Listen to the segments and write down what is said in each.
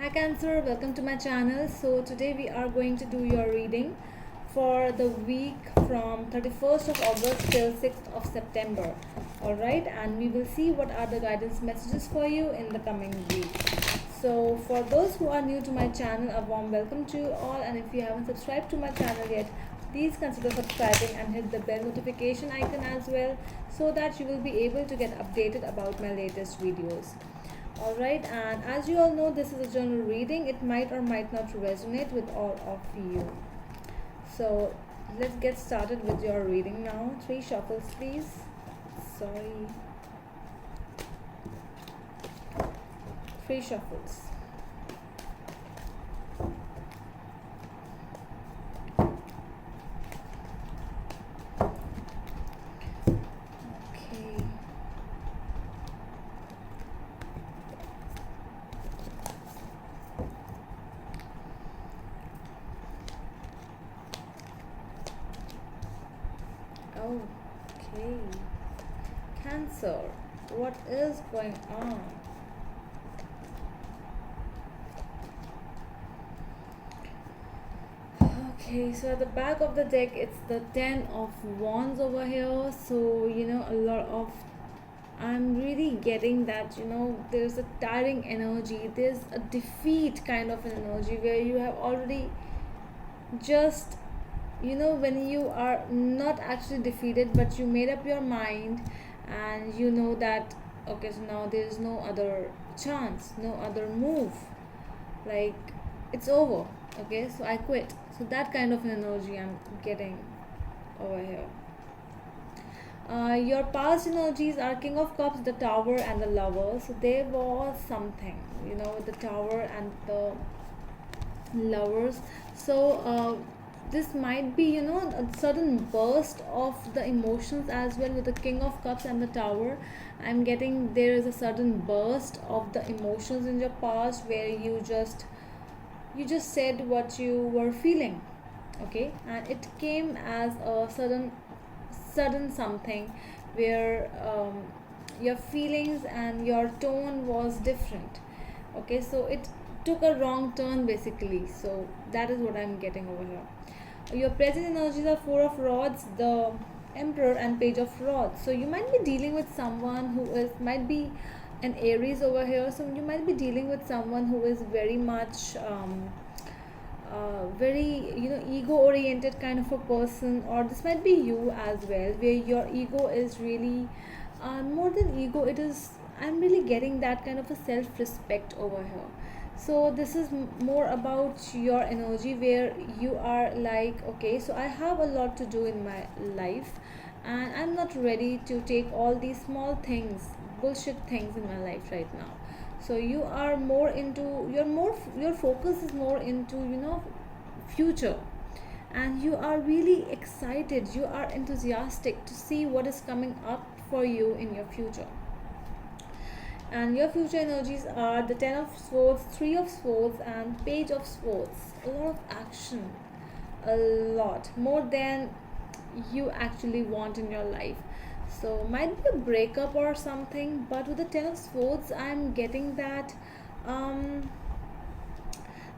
Hi Cancer, welcome to my channel. So today we are going to do your reading for the week from 31st of August till 6th of September. Alright, and we will see what are the guidance messages for you in the coming week. So for those who are new to my channel, a warm welcome to you all, and if you haven't subscribed to my channel yet, please consider subscribing and hit the bell notification icon as well so that you will be able to get updated about my latest videos. Alright, and as you all know, this is a general reading. It might or might not resonate with all of you. So let's get started with your reading now. 3 shuffles, please. Sorry. 3 shuffles. Okay. Okay. Cancer, what is going on? Okay, so at the back of the deck, it's the 10 of Wands over here. So, a lot of I'm really getting that, there's a tiring energy, there's a defeat kind of an energy where you have already just, when you are not actually defeated, but you made up your mind and you know that, okay, so now there is no other chance, no other move. Like, it's over. Okay, so I quit. So that kind of an energy I'm getting over here. Your past energies are King of Cups, the Tower, and the Lover. So there was something, with the Tower and the Lovers. So this might be, a sudden burst of the emotions as well with the King of Cups and the Tower. I'm getting there is a sudden burst of the emotions in your past where you just said what you were feeling, okay, and it came as a sudden something where your feelings and your tone was different. Okay, so it took a wrong turn basically. So that is what I'm getting over here. Your present energies are Four of Rods, the Emperor, and Page of Rods. So you might be dealing with someone who might be an Aries over here. So you might be dealing with someone who is very much very ego oriented kind of a person, or this might be you as well, where your ego is really more than ego, it is, I'm really getting that kind of a self respect over here. So this is more about your energy where you are like, okay, so I have a lot to do in my life and I'm not ready to take all these small things, bullshit things in my life right now. So you are more into your focus is more into future, and you are really excited, you are enthusiastic to see what is coming up for you in your future. And your future energies are the 10 of Swords, 3 of Swords, and Page of Swords. A lot of action, a lot more than you actually want in your life. So might be a breakup or something, but with the 10 of Swords I'm getting that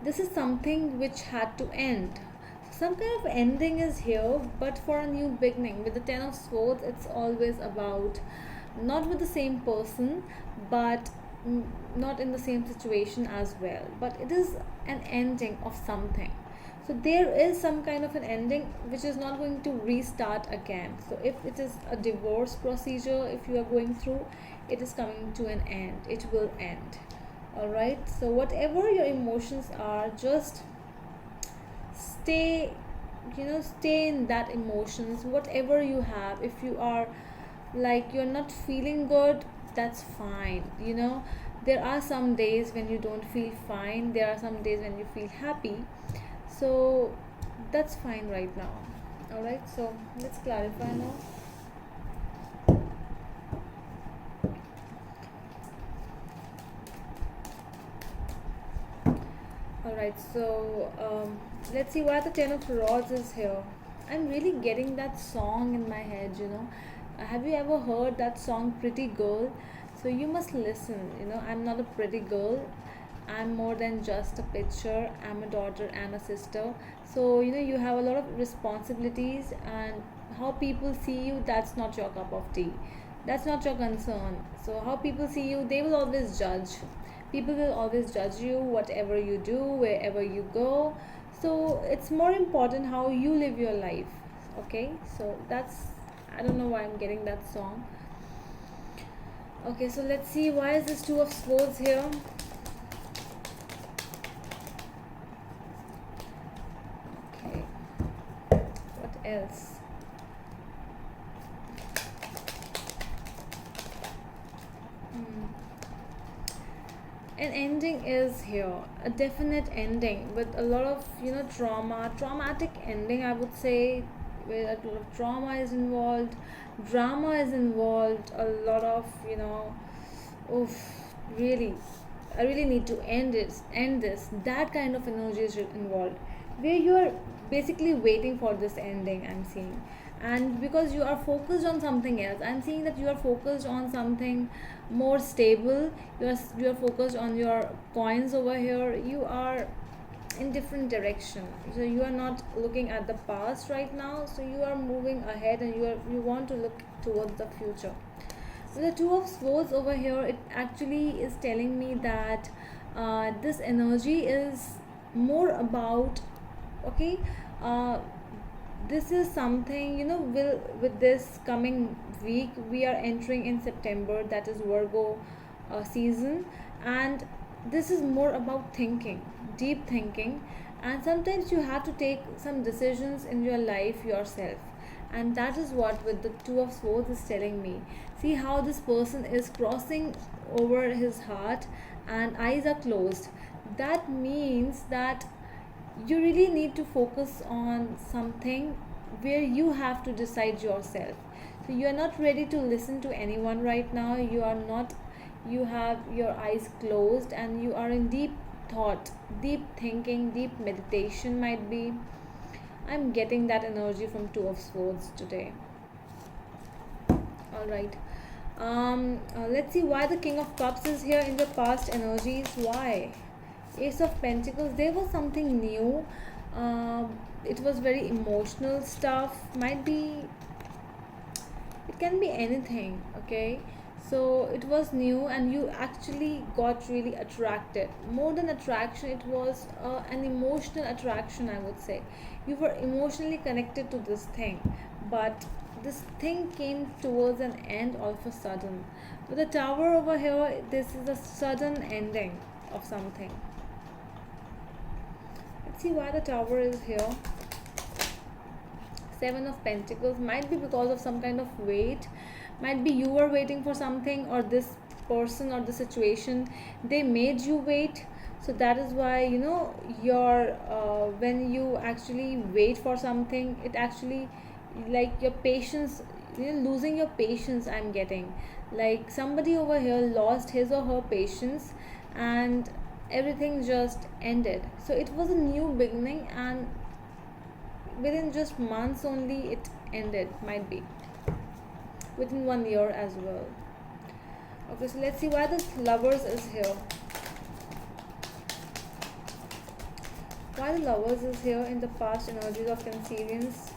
this is something which had to end. Some kind of ending is here, but for a new beginning. With the 10 of Swords, it's always about not with the same person, but not in the same situation as well. But it is an ending of something. So there is some kind of an ending which is not going to restart again. So if it is a divorce procedure, if you are going through, it is coming to an end. It will end. Alright, so whatever your emotions are, just stay stay in that emotions, whatever you have. If you are like you're not feeling good, that's fine. There are some days when you don't feel fine, there are some days when you feel happy, so that's fine right now. Alright, so let's clarify now. Alright, so let's see why the 10 of Rods is here. I'm really getting that song in my head. Have you ever heard that song Pretty Girl? So you must listen. I'm not a pretty girl. I'm more than just a picture. I'm a daughter and a sister. So, you have a lot of responsibilities, and how people see you, that's not your cup of tea. That's not your concern. So, how people see you, they will always judge. People will always judge you, whatever you do, wherever you go. So, it's more important how you live your life. Okay, so that's, I don't know why I'm getting that song. Okay, so let's see, why is this two of swords here? Okay, what else? Hmm. An ending is here, a definite ending with a lot of traumatic ending, I would say, where a lot of trauma is involved, drama is involved, a lot of oof, really, I really need to end this, that kind of energy is involved, where you are basically waiting for this ending, I'm seeing. And because you are focused on something else, I'm seeing that you are focused on something more stable. You are focused on your coins over here. You are in different direction, so you are not looking at the past right now, so you are moving ahead, and you want to look towards the future. So the two of swords over here, it actually is telling me that this energy is more about, okay, uh, this is something, will with this coming week, we are entering in September, that is Virgo season. And this is more about thinking, deep thinking. And sometimes you have to take some decisions in your life yourself, and that is what with the two of swords is telling me. See how this person is crossing over his heart, and eyes are closed. That means that you really need to focus on something where you have to decide yourself. So you are not ready to listen to anyone right now. You are not, you have your eyes closed, and you are in deep thought, deep thinking, deep meditation might be. I'm getting that energy from two of swords today. All right. Let's see why the king of cups is here in the past energies. Why? Ace of Pentacles, there was something new. It was very emotional stuff. Might be, it can be anything, okay? So it was new, and you actually got really attracted. More than attraction, it was an emotional attraction, I would say. You were emotionally connected to this thing, but this thing came towards an end all of a sudden. With the tower over here, this is a sudden ending of something. Let's see why the tower is here. Seven of Pentacles, might be because of some kind of wait. Might be you were waiting for something, or this person or the situation, they made you wait. So that is why, your when you actually wait for something, it actually, like, your patience, losing your patience, I'm getting. Like somebody over here lost his or her patience, and everything just ended. So it was a new beginning, and within just months only it ended, might be within 1 year as well. Okay, so let's see why the lovers is here. Why the lovers is here in the past energies of Cancerians.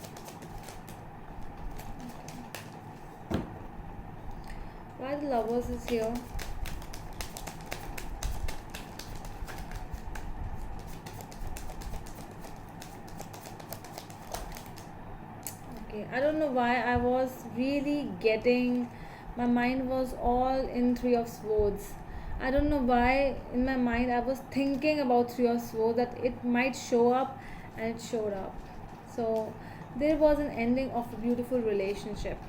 Why the lovers is here. Okay, I don't know why I was really getting, my mind was all in three of swords. I don't know why in my mind I was thinking about three of swords, that it might show up, and it showed up. So there was an ending of a beautiful relationship.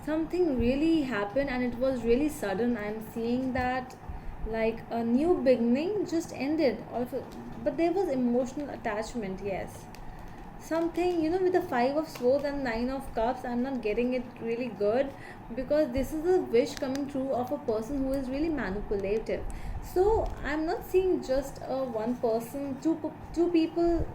Something really happened, and it was really sudden. I'm seeing that, like a new beginning just ended. But there was emotional attachment, yes. Something, with the five of swords and nine of cups, I'm not getting it really good, because this is a wish coming true of a person who is really manipulative. So I'm not seeing just one person, two people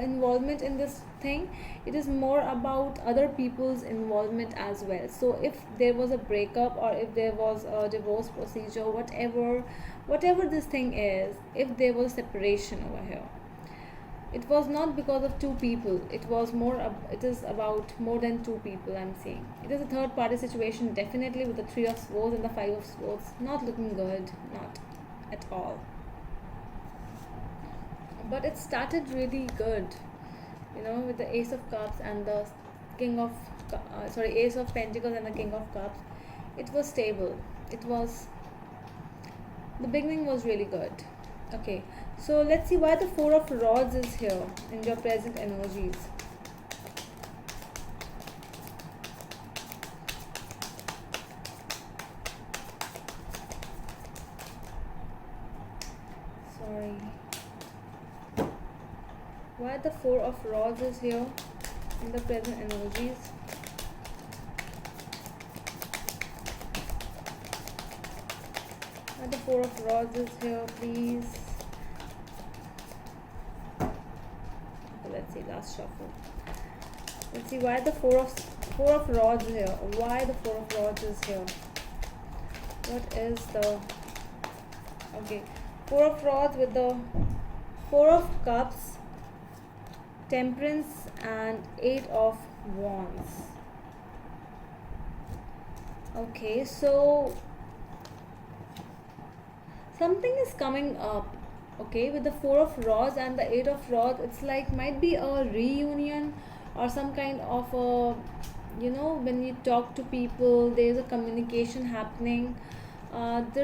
involvement in this thing. It is more about other people's involvement as well. So if there was a breakup, or if there was a divorce procedure, whatever this thing is, if there was separation over here, it was not because of two people. It is about more than two people. I'm saying it is a third party situation, definitely, with the three of swords and the five of swords. Not looking good, not at all. But it started really good, with the ace of cups and the ace of pentacles and the king of cups. It was stable. It was The beginning was really good. Okay, so let's see why the four of rods is here in your present energies. Sorry. Why the four of rods is here in the present energies. Why the four of rods is here, please. Okay, let's see, last shuffle. Let's see why the four of rods is here. Why the four of rods is here. What is the... Okay, four of rods with the four of cups, temperance, and eight of wands. Okay, so something is coming up. Okay, with the four of rods and the eight of rods, it's like might be a reunion, or some kind of a, when you talk to people, there's a communication happening. It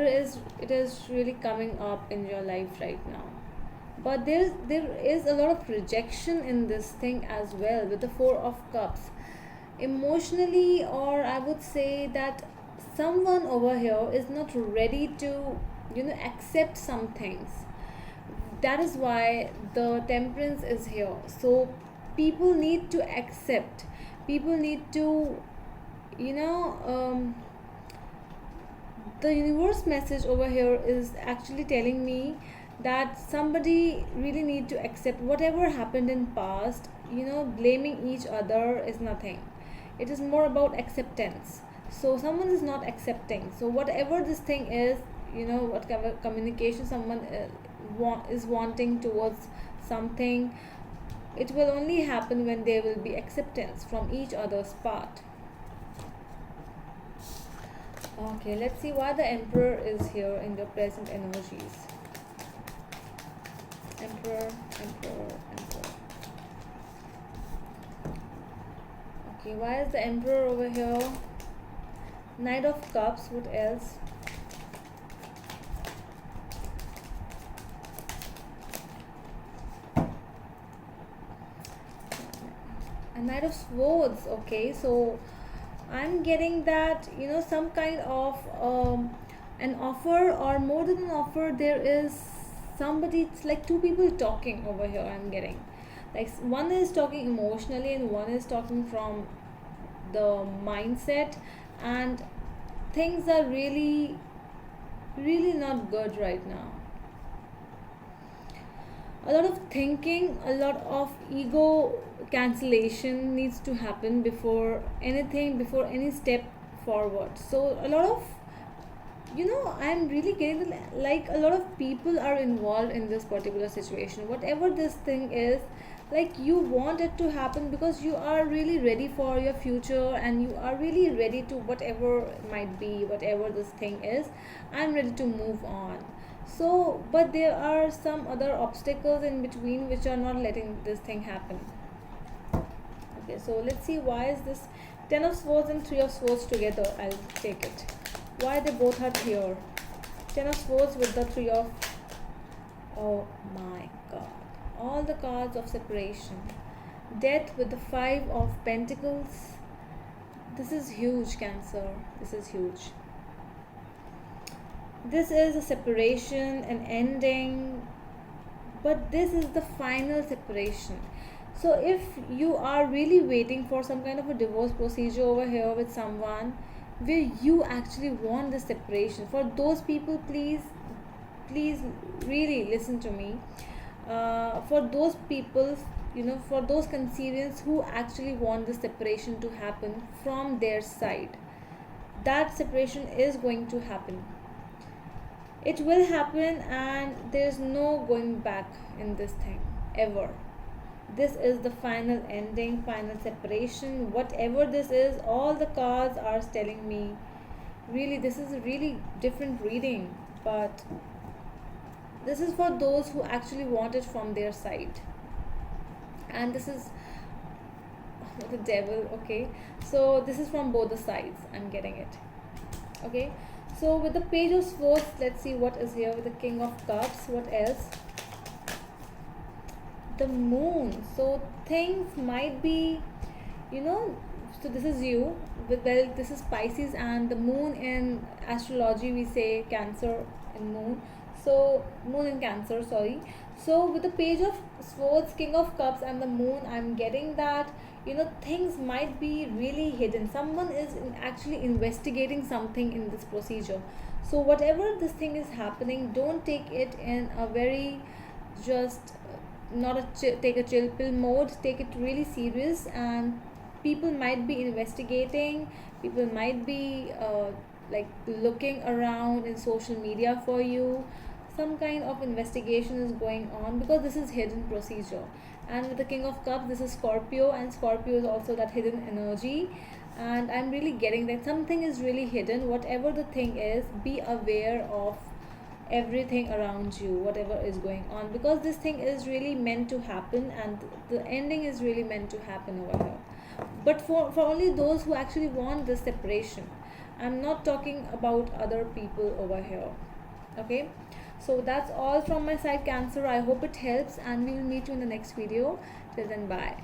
is really coming up in your life right now. But there is a lot of rejection in this thing as well, with the four of cups. Emotionally, or I would say that someone over here is not ready to accept some things. That is why the temperance is here. So people need to accept, people need to the universe message over here is actually telling me that somebody really need to accept whatever happened in past. Blaming each other is nothing. It is more about acceptance. So someone is not accepting, so whatever this thing is, whatever communication someone is wanting towards something, it will only happen when there will be acceptance from each other's part. Okay, let's see why the emperor is here in the present energies. Emperor. Okay, why is the emperor over here? Knight of cups. What else? A knight of swords. Okay, so I'm getting that some kind of an offer, or more than an offer. There is somebody. It's like two people talking over here. I'm getting like one is talking emotionally and one is talking from the mindset, and things are really not good right now. A lot of thinking, a lot of ego cancellation needs to happen before any step forward. So a lot of I'm really getting like a lot of people are involved in this particular situation. Whatever this thing is, like you want it to happen because you are really ready for your future, and you are really ready to whatever might be, whatever this thing is. I'm ready to move on. So but there are some other obstacles in between which are not letting this thing happen. Okay, so let's see why is this ten of swords and three of swords together. I'll take it. Why they both are here. Ten of swords with the three of... Oh my god. All the cards of separation. Death with the five of pentacles. This is huge, Cancer. This is huge. This is a separation, an ending, but this is the final separation. So if you are really waiting for some kind of a divorce procedure over here with someone where you actually want the separation, for those people, please really listen to me. For those people, for those Cancerians who actually want the separation to happen from their side, that separation is going to happen. It will happen, and there's no going back in this thing ever. This is the final ending, final separation. Whatever this is, all the cards are telling me. Really, this is a really different reading, but this is for those who actually want it from their side. And this is the devil, okay? So this is from both the sides. I'm getting it. Okay, so with the Page of Swords, let's see what is here with the King of Cups. What else? The Moon. So things might be, you know so this is you. Well, this is Pisces, and the moon in astrology we say Cancer in moon. So moon in Cancer, sorry. So with the Page of Swords, King of Cups, and the moon, I'm getting that things might be really hidden. Someone is actually investigating something in this procedure. So whatever this thing is happening, don't take it in a very just not a take a chill pill mode. Take it really serious, and people might be investigating. People might be like looking around in social media for you. Some kind of investigation is going on, because this is hidden procedure. And with the King of Cups, this is Scorpio, and Scorpio is also that hidden energy. And I'm really getting that something is really hidden. Whatever the thing is, be aware of everything around you, whatever is going on, because this thing is really meant to happen, and the ending is really meant to happen over here. But for only those who actually want the separation. I'm not talking about other people over here. Okay, so that's all from my side, Cancer. I hope it helps, and we will meet you in the next video. Till then, bye.